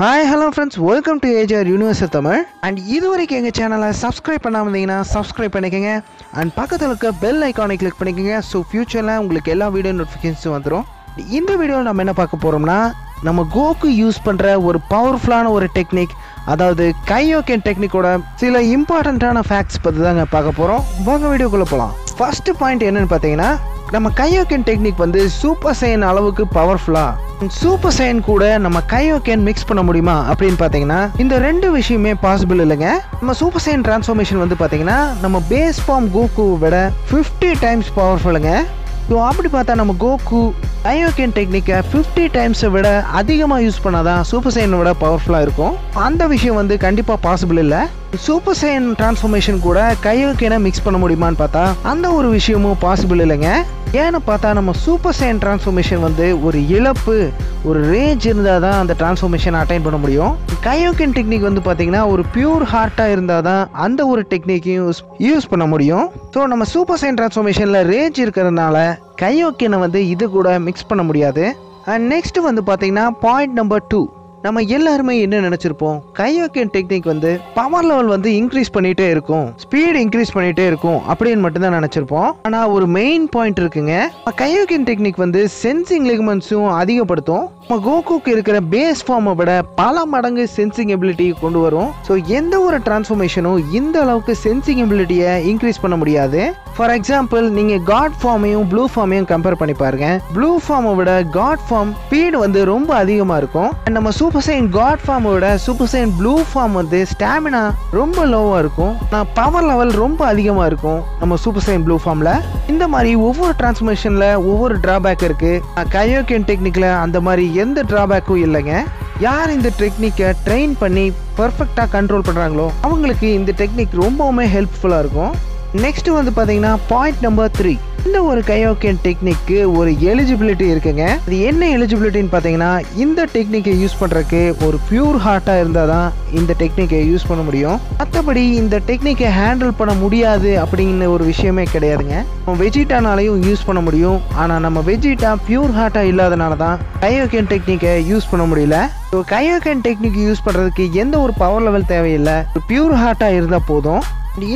Hi, hello friends, welcome to AJR Universal Tamil. And இதுவரைக்கும் எங்க சேனலை சப்ஸ்கிரைப் பண்ணாம இருந்தீங்கன்னா சப்ஸ்கிரைப் பண்ணிக்கங்க and பக்கத்துல இருக்க பெல் ஐகானை கிளிக் பண்ணிக்கங்க. ஸோ ஃபியூச்சர்ல உங்களுக்கு எல்லா வீடியோ நோட்டிஃபிகேஷன்ஸும் வந்துடும். இந்த வீடியோவில் நம்ம என்ன பார்க்க போறோம்னா, நம்ம கோக்கு யூஸ் பண்ற ஒரு பவர்ஃபுல்லான ஒரு டெக்னிக், அதாவது கையோகென் டெக்னிக்கோட சில இம்பார்ட்டண்ட்டான ஃபேக்ட்ஸ் பற்றி தாங்க பார்க்க போகிறோம். வாங்க வீடியோக்குள்ளே போகலாம். ஃபர்ஸ்ட் பாயிண்ட் என்னன்னு பார்த்தீங்கன்னா, நம்ம கையோகென் டெக்னிக் வந்து சூப்பர் சைன் அளவுக்கு பவர்ஃபுல்லா. சூப்பர் சைன் கூட நம்ம கையோகென் மிக்ஸ் பண்ண முடியுமா அப்படின்னு பார்த்தீங்கன்னா, இந்த ரெண்டு விஷயமே பாசிபிள் இல்லைங்க. நம்ம சூப்பர் சைன் டிரான்ஸ்ஃபார்மேஷன் வந்து பார்த்தீங்கன்னா, நம்ம பேஸ் ஃபார்ம் கோகுவை விட 50 டைம்ஸ் பவர்ஃபுல்லுங்க. ஸோ அப்படி பார்த்தா நம்ம கோகு கையோகென் டெக்னிக்கை 50 டைம்ஸை விட அதிகமாக யூஸ் பண்ணாதான் சூப்பர் சைனை விட பவர்ஃபுல்லாக இருக்கும். அந்த விஷயம் வந்து கண்டிப்பாக பாசிபிள் இல்லை. சூப்பர் சைன் டிரான்ஸ்ஃபார்மேஷன் கூட கையோகெனை மிக்ஸ் பண்ண முடியுமான்னு பார்த்தா அந்த ஒரு விஷயமும் பாசிபிள் இல்லைங்க. ஏன்னு பார்த்தா நம்ம சூப்பர் சைன் டிரான்ஸ்ஃபார்மேஷன் வந்து ஒரு இழப்பு, ஒரு ரேஞ்ச் இருந்தால் தான் அந்த டிரான்ஸ்ஃபார்மேஷனை அட்டைன் பண்ண முடியும். கையோகென் டெக்னிக் வந்து பார்த்தீங்கன்னா ஒரு பியூர் ஹார்ட்டாக இருந்தால் தான் அந்த ஒரு டெக்னிக்கையும் யூஸ் பண்ண முடியும். ஸோ நம்ம சூப்பர் சைன் டிரான்ஸ்ஃபார்மேஷனில் ரேஞ்ச் இருக்கிறதுனால கையோகெனை வந்து இது கூட மிக்ஸ் பண்ண முடியாது. அண்ட் நெக்ஸ்ட் வந்து பார்த்தீங்கன்னா பாயிண்ட் நம்பர் 2, நம்ம எல்லாருமே என்ன நினைச்சிருப்போம், கையோகென் டெக்னிக் வந்து பவர் லெவல் வந்து இன்க்ரீஸ் பண்ணிட்டே இருக்கும், ஸ்பீட் இன்க்ரீஸ் பண்ணிட்டே இருக்கும் அப்படின்னு மட்டும் தான் நினைச்சிருப்போம். ஆனா ஒரு மெயின் பாயிண்ட் இருக்குங்க. கையோகென் டெக்னிக் வந்து சென்சிங் லிகமெண்ட்ஸும் அதிகப்படுத்தும். நம்ம கோகுக்கு இருக்கிற பேஸ் ஃபார்மை விட பல மடங்கு சென்சிங் எபிலிட்டி கொண்டு வரும். ஸோ எந்த ஒரு டிரான்ஸ்ஃபார்மேஷனும் இந்த அளவுக்கு சென்சிங் எபிலிட்டியை இன்க்ரீஸ் பண்ண முடியாது. ஃபார் எக்ஸாம்பிள், நீங்க காட் ஃபார்மையும் ப்ளூ ஃபார்மையும் கம்பேர் பண்ணி பாருங்க. ப்ளூ ஃபார்மை விட காட் ஃபார்ம் ஸ்பீடு வந்து ரொம்ப அதிகமா இருக்கும். நம்ம சூப்பர் சைன் காட் ஃபார்மை விட சூப்பர் சைன் ப்ளூ ஃபார்ம் வந்து ஸ்டாமினா ரொம்ப லோவா இருக்கும். பவர் லெவல் ரொம்ப அதிகமா இருக்கும் நம்ம சூப்பர் சைன் ப்ளூ ஃபார்ம்ல. இந்த மாதிரி ஒவ்வொரு டிரான்ஸ்ஃபார்மேஷன்ல ஒவ்வொரு டிராபேக் இருக்கு. கையோகென் டெக்னிக்ல அந்த மாதிரி எந்த டிராபேக்கும் இல்லைங்க. யார் இந்த டெக்னிக்கை ட்ரெயின் பண்ணி பர்ஃபெக்டா கண்ட்ரோல் பண்றாங்களோ அவங்களுக்கு இந்த டெக்னிக் ரொம்பவுமே ஹெல்ப்ஃபுல்லா இருக்கும். நெக்ஸ்ட் வந்து பாத்தீங்கன்னா பாயிண்ட் நம்பர் 3, இந்த ஒரு கையோகென் டெக்னிக்கு ஒரு எலிஜிபிலிட்டி இருக்குங்க. அது என்ன எலிஜிபிலிட்டின்னு பார்த்தீங்கன்னா, இந்த டெக்னிக்கை யூஸ் பண்ணுறதுக்கு ஒரு பியூர் ஹார்ட்டாக இருந்தால் தான் இந்த டெக்னிக்கை யூஸ் பண்ண முடியும். மற்றபடி இந்த டெக்னிக்கை ஹேண்டில் பண்ண முடியாது அப்படிங்கிற ஒரு விஷயமே கிடையாதுங்க. நம்ம வெஜிட்டானாலையும் யூஸ் பண்ண முடியும். ஆனால் நம்ம வெஜிட்டா பியூர் ஹார்ட்டாக இல்லாதனால தான் கையோகென் டெக்னிக்கை யூஸ் பண்ண முடியல. ஸோ கையோகென் டெக்னிக் யூஸ் பண்ணுறதுக்கு எந்த ஒரு பவர் லெவல் தேவையில்லை, ஒரு பியூர் ஹார்ட்டாக இருந்தால் போதும்.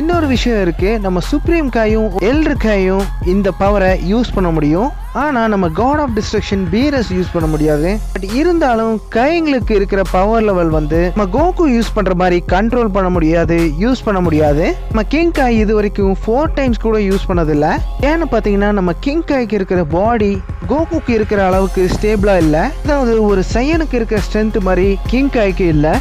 இன்னொரு விஷயம் இருக்கு, நம்ம சுப்ரீம் காயும் எல்டர் காயும் இந்த பவரை யூஸ் பண்ண முடியும். ஆனா நம்ம காட் ஆஃப் டிஸ்ட்ரக்ஷன் பீரஸ் யூஸ் பண்ண முடியாது. பட் இருந்தாலும் கைங்களுக்கு இருக்கிற பவர் லெவல் வந்து நம்ம கோகு யூஸ் பண்ற மாதிரி கண்ட்ரோல் பண்ண முடியாது, யூஸ் பண்ண முடியாது. நம்ம கிங் காய் இது வரைக்கும் 4 டைம்ஸ் கூட யூஸ் பண்ணதில்லை. ஏன்னு பாத்தீங்கன்னா நம்ம கிங் காய்க்கு இருக்கிற பாடி கோகுக்கு இருக்கிற அளவுக்கு ஸ்டேபிளா இல்லை. அதாவது ஒரு சையனுக்கு இருக்கிற ஸ்ட்ரென்த் மாதிரி கிங் காய்க்கு இல்லை.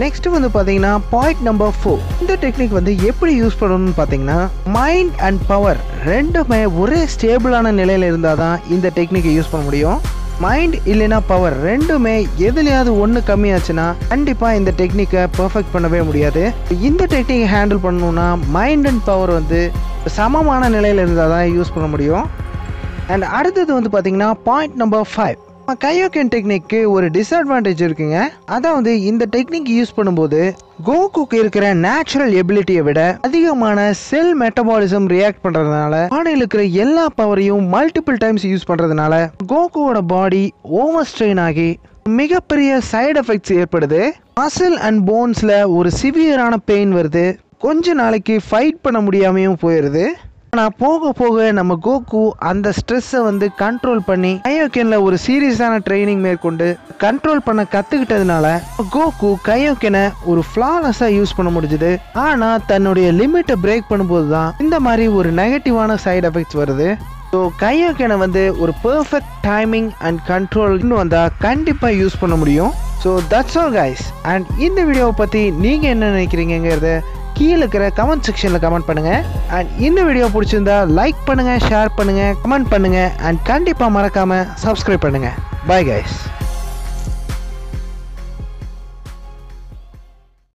நெக்ஸ்ட் வந்து பார்த்தீங்கன்னா பாயிண்ட் நம்பர் 4, இந்த டெக்னிக் வந்து எப்படி யூஸ் பண்ணணும்னு பார்த்தீங்கன்னா, மைண்ட் அண்ட் பவர் ரெண்டுமே ஒரே ஸ்டேபிளான நிலையில் இருந்தால் தான் இந்த டெக்னிக்கை யூஸ் பண்ண முடியும். மைண்ட் இல்லைன்னா பவர் ரெண்டுமே எதுலையாவது ஒன்று கம்மியாச்சுன்னா கண்டிப்பாக இந்த டெக்னிக்கை பர்ஃபெக்ட் பண்ணவே முடியாது. இந்த டெக்னிக்கை ஹேண்டில் பண்ணணும்னா மைண்ட் அண்ட் பவர் வந்து சமமான நிலையில் இருந்தால் தான் யூஸ் பண்ண முடியும். அண்ட் அடுத்தது வந்து பார்த்தீங்கன்னா பாயிண்ட் நம்பர் 5, கையோகென் டெக்னிக்கு ஒரு டிஸ்அட்வான்டேஜ் இருக்குங்க. அதாவது இந்த டெக்னிக் யூஸ் பண்ணும்போது கோகுக்கு இருக்கிற நேச்சுரல் எபிலிட்டியை விட அதிகமான செல் மெட்டபாலிசம் ரியாக்ட் பண்றதுனால பாடியில் இருக்கிற எல்லா பவரையும் மல்டிபிள் டைம்ஸ் யூஸ் பண்றதுனால கோகுவோட பாடி ஓவர் ஸ்ட்ரெயின் ஆகி மிகப்பெரிய சைடு எஃபெக்ட்ஸ் ஏற்படுது. மசில் அண்ட் போன்ஸ்ல ஒரு சிவியரான பெயின் வருது. கொஞ்ச நாளைக்கு ஃபைட் பண்ண முடியாமையும் போயிடுது. ஆனால் போக போக நம்ம கோகு அந்த ஸ்ட்ரெஸ்ஸை வந்து கண்ட்ரோல் பண்ணி கையோகென்ல ஒரு சீரியஸான ட்ரைனிங் மேற்கொண்டு கண்ட்ரோல் பண்ண கற்றுக்கிட்டதுனால கோகு கையோகெனை ஒரு ஃப்ளாலெஸ்ஸாக யூஸ் பண்ண முடிஞ்சுது. ஆனால் தன்னுடைய லிமிட்டை பிரேக் பண்ணும்போது தான் இந்த மாதிரி ஒரு நெகட்டிவான சைடு எஃபெக்ட்ஸ் வருது. ஸோ கையோகெனை வந்து ஒரு பெர்ஃபெக்ட் டைமிங் அண்ட் கண்ட்ரோல் வந்தால் கண்டிப்பாக யூஸ் பண்ண முடியும். So that's all guys. And இந்த வீடியோவை பற்றி நீங்கள் என்ன நினைக்கிறீங்கிறத கீழே இருக்கிற கமெண்ட் செக்ஷனில் கமெண்ட் பண்ணுங்கள். அண்ட் இந்த வீடியோ பிடிச்சிருந்தா லைக் பண்ணுங்கள், ஷேர் பண்ணுங்கள், கமெண்ட் பண்ணுங்கள். அண்ட் கண்டிப்பாக மறக்காமல் சப்ஸ்கிரைப் பண்ணுங்கள். Bye guys.